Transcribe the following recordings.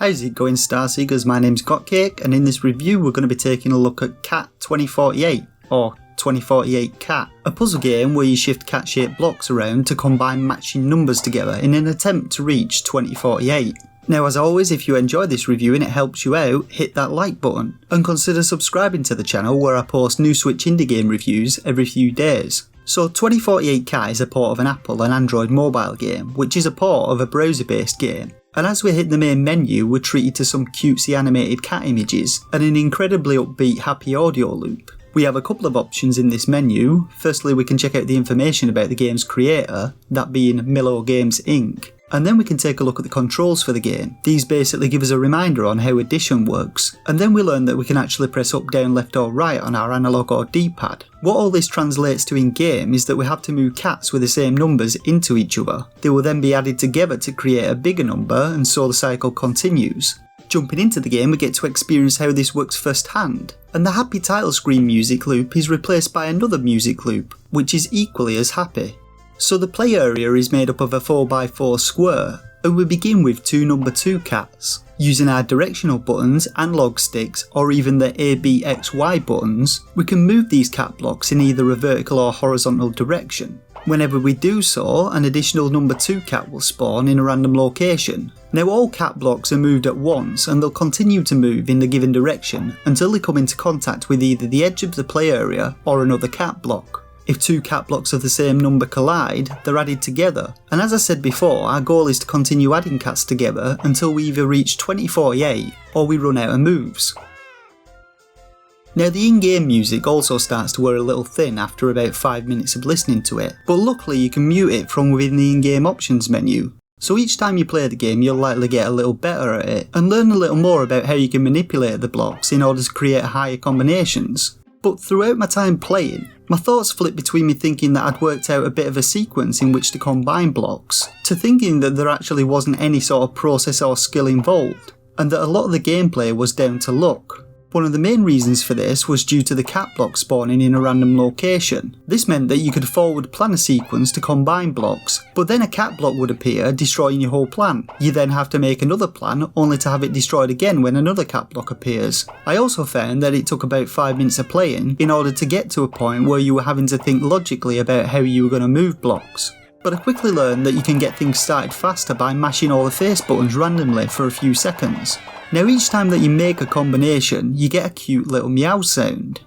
How's it going, Starseekers? My name's Gotcake, and in this review we're going to be taking a look at Cat 2048, or 2048 Cat, a puzzle game where you shift cat-shaped blocks around to combine matching numbers together in an attempt to reach 2048. Now, as always, if you enjoy this review and it helps you out, hit that like button, and consider subscribing to the channel where I post new Switch indie game reviews every few days. So 2048 Cat is a port of an Apple and Android mobile game, which is a port of a browser-based game. And as we hit the main menu, we're treated to some cutesy animated cat images and an incredibly upbeat happy audio loop. We have a couple of options in this menu. Firstly, we can check out the information about the game's creator, that being Milo Games Inc. And then we can take a look at the controls for the game. These basically give us a reminder on how addition works, and then we learn that we can actually press up, down, left or right on our analog or D-pad. What all this translates to in game is that we have to move cats with the same numbers into each other. They will then be added together to create a bigger number, and so the cycle continues. Jumping into the game, we get to experience how this works firsthand, and the happy title screen music loop is replaced by another music loop, which is equally as happy. So the play area is made up of a 4x4 square, and we begin with two number 2 cats. Using our directional buttons, analog sticks, or even the A, B, X, Y buttons, we can move these cat blocks in either a vertical or horizontal direction. Whenever we do so, an additional number 2 cat will spawn in a random location. Now all cat blocks are moved at once, and they'll continue to move in the given direction until they come into contact with either the edge of the play area or another cat block. If two cat blocks of the same number collide, they're added together, and as I said before, our goal is to continue adding cats together until we either reach 2048 or we run out of moves. Now the in-game music also starts to wear a little thin after about 5 minutes of listening to it, but luckily you can mute it from within the in-game options menu. So each time you play the game you'll likely get a little better at it and learn a little more about how you can manipulate the blocks in order to create higher combinations. But throughout my time playing, my thoughts flipped between me thinking that I'd worked out a bit of a sequence in which to combine blocks, to thinking that there actually wasn't any sort of process or skill involved, and that a lot of the gameplay was down to luck. One of the main reasons for this was due to the cat block spawning in a random location. This meant that you could forward plan a sequence to combine blocks, but then a cat block would appear, destroying your whole plan. You then have to make another plan, only to have it destroyed again when another cat block appears. I also found that it took about 5 minutes of playing in order to get to a point where you were having to think logically about how you were going to move blocks. But I quickly learned that you can get things started faster by mashing all the face buttons randomly for a few seconds. Now each time that you make a combination, you get a cute little meow sound,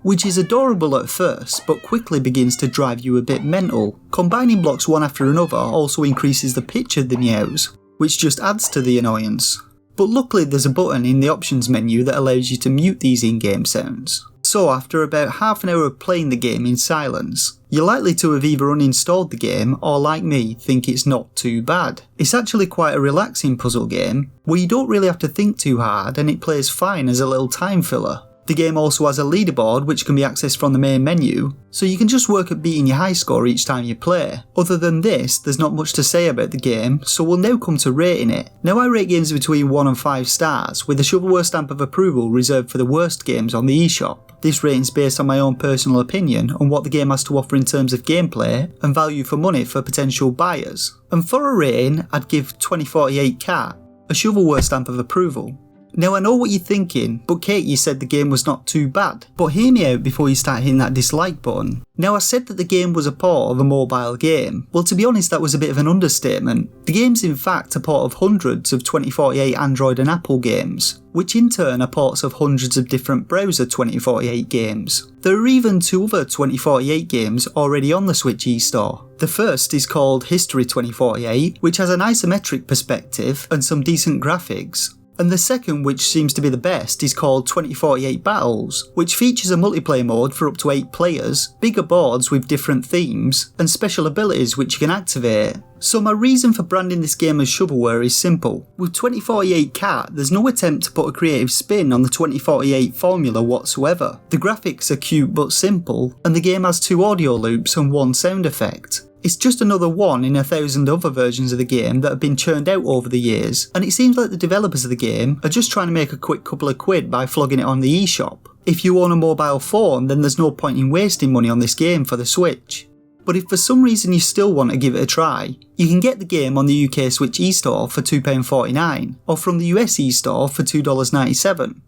which is adorable at first, but quickly begins to drive you a bit mental. Combining blocks one after another also increases the pitch of the meows, which just adds to the annoyance. But luckily there's a button in the options menu that allows you to mute these in-game sounds. So after about half an hour of playing the game in silence, you're likely to have either uninstalled the game or, like me, think it's not too bad. It's actually quite a relaxing puzzle game where you don't really have to think too hard and it plays fine as a little time filler. The game also has a leaderboard which can be accessed from the main menu, so you can just work at beating your high score each time you play. Other than this, there's not much to say about the game, so we'll now come to rating it. Now I rate games between 1 and 5 stars, with the shovelware stamp of approval reserved for the worst games on the eShop. This rating's based on my own personal opinion on what the game has to offer in terms of gameplay and value for money for potential buyers. And for a rating, I'd give 2048 Cat a shovelware stamp of approval. Now I know what you're thinking, but Kate, you said the game was not too bad. But hear me out before you start hitting that dislike button. Now I said that the game was a port of a mobile game. Well, to be honest, that was a bit of an understatement. The game's in fact a port of hundreds of 2048 Android and Apple games, which in turn are ports of hundreds of different browser 2048 games. There are even 2 other 2048 games already on the Switch eStore. The first is called History 2048, which has an isometric perspective and some decent graphics. And the second, which seems to be the best, is called 2048 Battles, which features a multiplayer mode for up to 8 players, bigger boards with different themes, and special abilities which you can activate. So my reason for branding this game as shovelware is simple. With 2048 Cat, there's no attempt to put a creative spin on the 2048 formula whatsoever. The graphics are cute but simple, and the game has 2 audio loops and 1 sound effect. It's just another one in 1,000 other versions of the game that have been churned out over the years, and it seems like the developers of the game are just trying to make a quick couple of quid by flogging it on the eShop. If you own a mobile phone, then there's no point in wasting money on this game for the Switch. But if for some reason you still want to give it a try, you can get the game on the UK Switch eStore for £2.49 or from the US eStore for $2.97.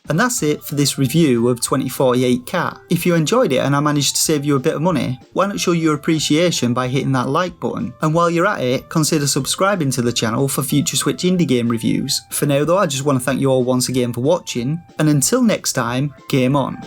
And that's it for this review of 2048 Cat. If you enjoyed it and I managed to save you a bit of money, why not show your appreciation by hitting that like button? And while you're at it, consider subscribing to the channel for future Switch indie game reviews. For now though, I just want to thank you all once again for watching, and until next time, game on.